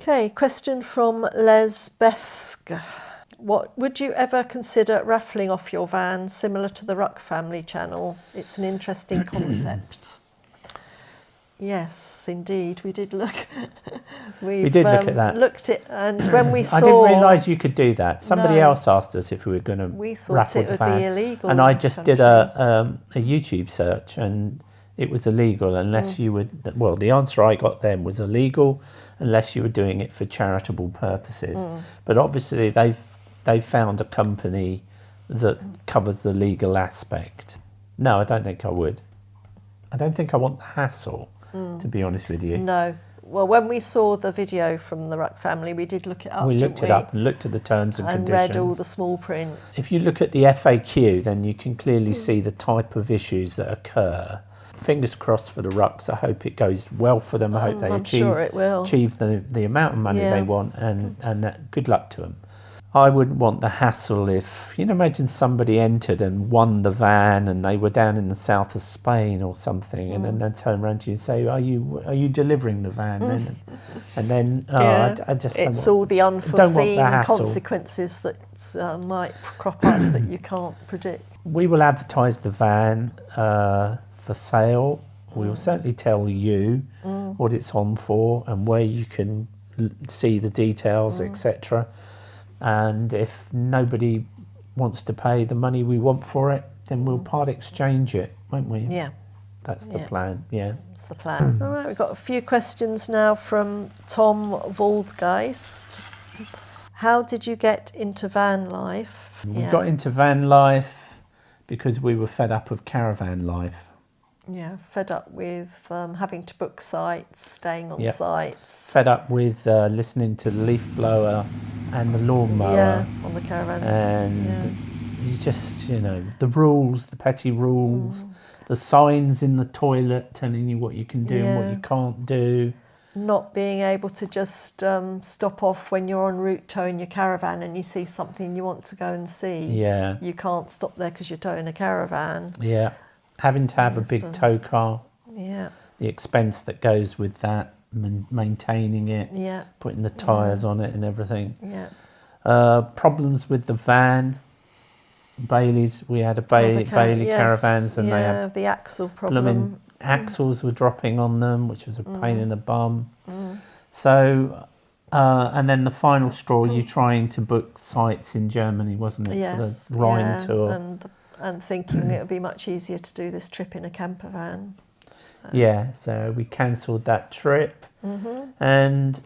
Okay, question from Les Beske. What would you ever consider raffling off your van similar to the Ruck Family channel? It's an interesting concept. Yes, indeed, we did look. We did look at that. Looked at, and when we saw, I didn't realise you could do that. Somebody else asked us if we were going to raffle the van. We thought it would be illegal. And I just did a YouTube search, and it was illegal unless you would. Well, the answer I got then was illegal unless you were doing it for charitable purposes. But obviously, they've found a company that covers the legal aspect. No, I don't think I would. I don't think I want the hassle, to be honest with you. No. Well, when we saw the video from the Ruck Family, we did look it up. We looked it up and looked at the terms and conditions. And read all the small print. If you look at the FAQ, then you can clearly see the type of issues that occur. Fingers crossed for the Rucks. I hope it goes well for them. I hope they achieve the amount of money they want, and that, good luck to them. I wouldn't want the hassle if, imagine somebody entered and won the van and they were down in the south of Spain or something, and then they'd turn around to you and say, are you delivering the van then? And then, I just it's all the unforeseen consequences that might crop up that you can't predict. We will advertise the van for sale. We will certainly tell you what it's on for and where you can see the details, etc. And if nobody wants to pay the money we want for it, then we'll part exchange it, won't we? Yeah. That's the plan, yeah. That's the plan. All right, we've got a few questions now from Tom Waldgeist. How did you get into van life? We got into van life because we were fed up of caravan life. Yeah, fed up with having to book sites, staying on sites. Fed up with listening to the leaf blower and the lawnmower. Yeah, on the caravans. And you just, the rules, the petty rules, the signs in the toilet telling you what you can do and what you can't do. Not being able to just stop off when you're en route towing your caravan and you see something you want to go and see. Yeah. You can't stop there because you're towing a caravan. Yeah. Having to have a big tow car. Yeah. The expense that goes with that, maintaining it, putting the tyres on it and everything. Yeah. Problems with the van. Bailey's, we had a Bailey caravans, and they had the axle problem. Axles were dropping on them, which was a pain in the bum. So, and then the final straw, you trying to book sites in Germany, wasn't it? Yes. For the Rhine tour. And thinking it would be much easier to do this trip in a camper van. So we cancelled that trip, and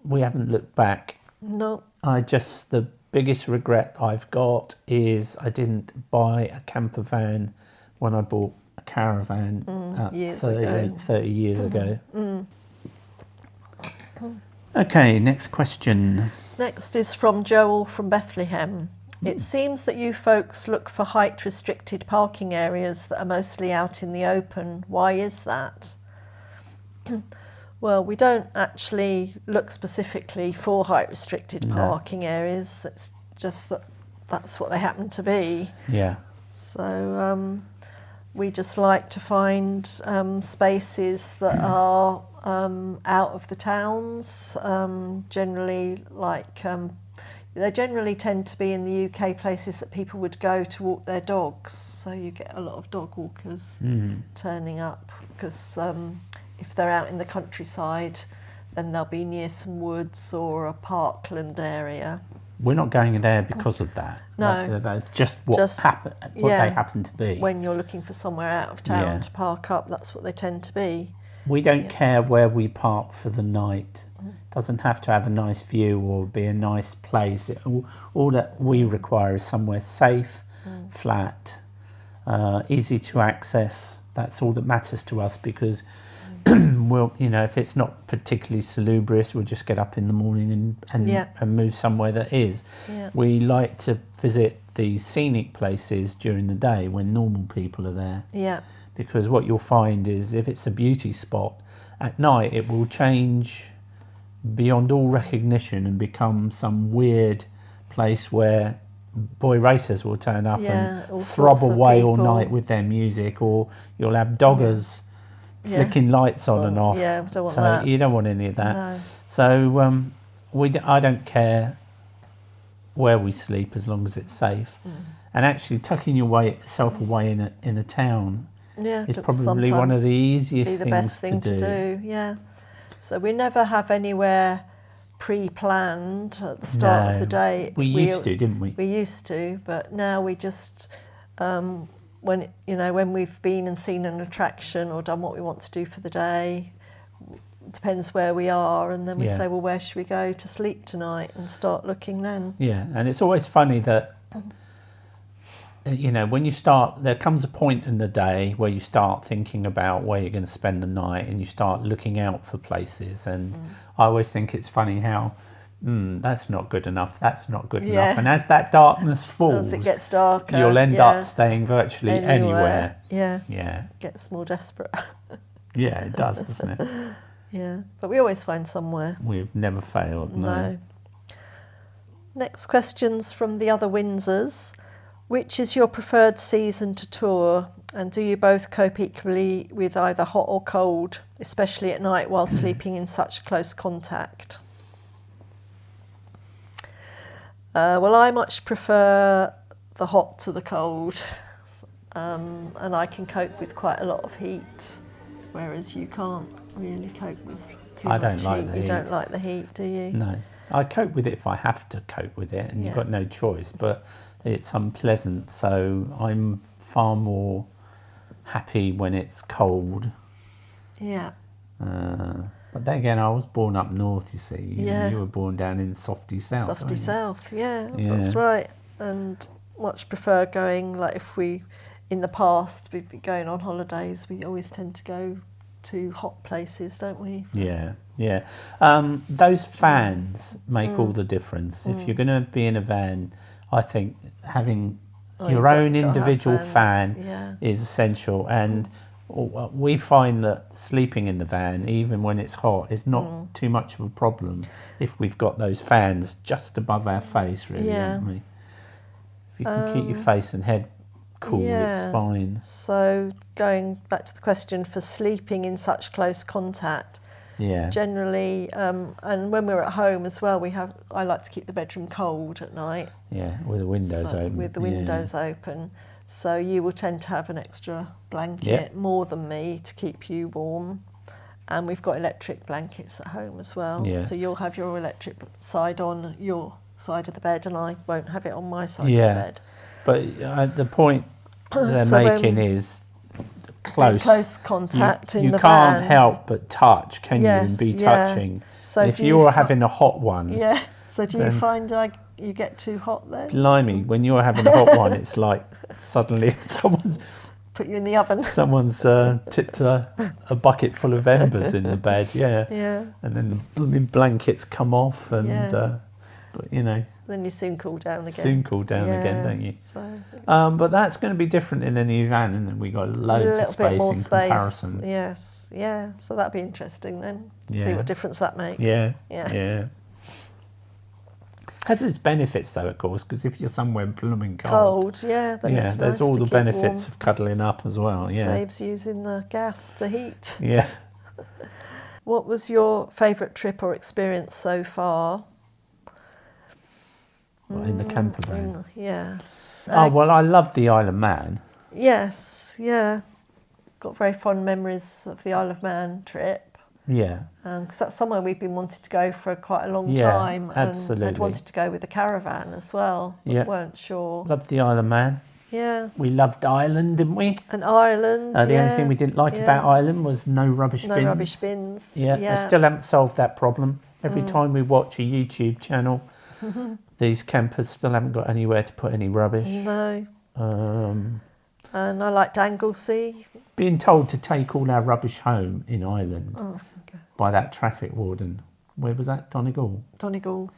we haven't looked back. No. The biggest regret I've got is I didn't buy a camper van when I bought a caravan 30 years ago. Okay, next question. Next is from Joel from Bethlehem. It seems that you folks look for height-restricted parking areas that are mostly out in the open. Why is that? Well, we don't actually look specifically for height-restricted parking areas. It's just that that's what they happen to be. Yeah. So we just like to find spaces that are out of the towns, generally like... They generally tend to be in the UK places that people would go to walk their dogs. So you get a lot of dog walkers turning up because if they're out in the countryside, then they'll be near some woods or a parkland area. We're not going there because of that. No. That's just what they happen to be. When you're looking for somewhere out of town to park up, that's what they tend to be. We don't care where we park for the night. Doesn't have to have a nice view or be a nice place. All that we require is somewhere safe, flat, easy to access. That's all that matters to us because if it's not particularly salubrious, we'll just get up in the morning and move somewhere that is. Yeah. We like to visit the scenic places during the day when normal people are there. Yeah. Because what you'll find is if it's a beauty spot, at night it will change beyond all recognition and become some weird place where boy racers will turn up and throb away all night with their music, or you'll have doggers flicking lights on and off. Yeah, we don't want so that. You don't want any of that. No. So I don't care where we sleep as long as it's safe. And actually tucking yourself away in a town is probably one of the easiest best thing to do. Yeah. So we never have anywhere pre-planned at the start of the day. We used to, didn't we? We used to, but now we just when we've been and seen an attraction or done what we want to do for the day, depends where we are, and then we say, well, where should we go to sleep tonight, and start looking then. Yeah, and it's always funny that when you start, there comes a point in the day where you start thinking about where you're going to spend the night, and you start looking out for places. And I always think it's funny how that's not good enough, that's not good enough. And as that darkness falls, as it gets darker, you'll end up staying virtually anywhere. Yeah. It gets more desperate. Yeah, it does, doesn't it? Yeah, but we always find somewhere. We've never failed, no. Next question's from the other Windsors. Which is your preferred season to tour, and do you both cope equally with either hot or cold, especially at night while sleeping in such close contact? Well, I much prefer the hot to the cold, and I can cope with quite a lot of heat, whereas you can't really cope with too much heat. I don't like the heat. You don't like the heat, do you? No. I cope with it if I have to cope with it, and you've got no choice, but it's unpleasant, so I'm far more happy when it's cold. Yeah. But then again, I was born up north, you see. You were born down in Softy South. Softy South, that's right. And much prefer going, like if we, in the past, we'd be going on holidays, we always tend to go to hot places, don't we? Yeah. Those fans make all the difference. If you're going to be in a van, I think having your own individual fan is essential. And we find that sleeping in the van, even when it's hot, is not too much of a problem if we've got those fans just above our face, really, haven't we? If you can keep your face and head cool, it's fine. So going back to the question for sleeping in such close contact, generally, and when we're at home as well, I like to keep the bedroom cold at night. Yeah, with the windows open. With the windows open. So you will tend to have an extra blanket, more than me, to keep you warm. And we've got electric blankets at home as well. Yeah. So you'll have your electric side on your side of the bed, and I won't have it on my side of the bed. But the point they're making is close contact in the van. You can't help but touch, can you, and be touching. So if you're having a hot one... So do you find like you get too hot then? Blimey, when you're having a hot one, it's like suddenly someone's... Put you in the oven. Someone's tipped a bucket full of embers in the bed, and then the blooming blankets come off, and but then you soon cool down again. Again, don't you? So, but that's going to be different in a new van, and we got loads of space in comparison. Yes, so that'd be interesting then. See what difference that makes. Yeah. Has its benefits though, of course, because if you're somewhere blooming cold, then it's there's nice all to the benefits warm. of cuddling up as well. Saves using the gas to heat. Yeah. What was your favourite trip or experience so far? In the camper van. Well, I loved the Isle of Man. Yes, got very fond memories of the Isle of Man trip. Because that's somewhere we've been wanting to go for quite a long time. Absolutely. And wanted to go with a caravan as well. But weren't sure. Loved the Isle of Man. Yeah. We loved Ireland, didn't we? And Ireland, The only thing we didn't like about Ireland was no rubbish bins. No rubbish bins. They still haven't solved that problem. Every time we watch a YouTube channel, these campers still haven't got anywhere to put any rubbish. No. And I liked Anglesey. Being told to take all our rubbish home in Ireland by that traffic warden. Where was that? Donegal? Donegal,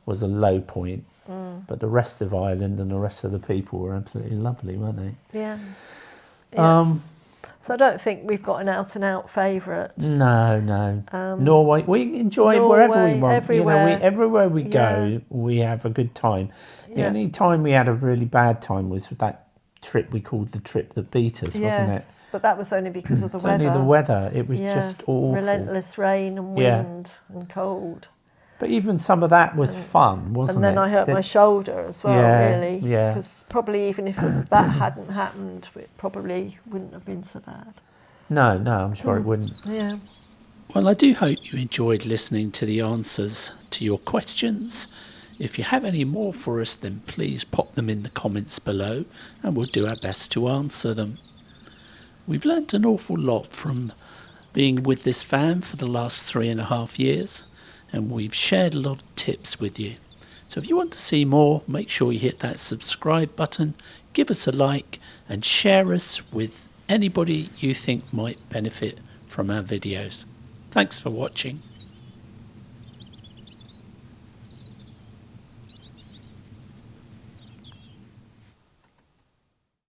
was a low point. But the rest of Ireland and the rest of the people were absolutely lovely, weren't they? Yeah. So I don't think we've got an out-and-out favourite. No. Norway, we enjoy wherever we want. Everywhere. Everywhere we go, we have a good time. The only time we had a really bad time was that trip we called the trip that beat us, wasn't it? Yes, but that was only because of the weather. Only the weather. It was just awful. Relentless rain and wind and cold. But even some of that was fun, wasn't it? And then I hurt my shoulder as well, really. Yeah. Because probably even if that hadn't happened, it probably wouldn't have been so bad. No, I'm sure it wouldn't. Yeah. Well, I do hope you enjoyed listening to the answers to your questions. If you have any more for us, then please pop them in the comments below and we'll do our best to answer them. We've learnt an awful lot from being with this van for the last 3.5 years, and we've shared a lot of tips with you. So if you want to see more, make sure you hit that subscribe button, give us a like and share us with anybody you think might benefit from our videos. Thanks for watching.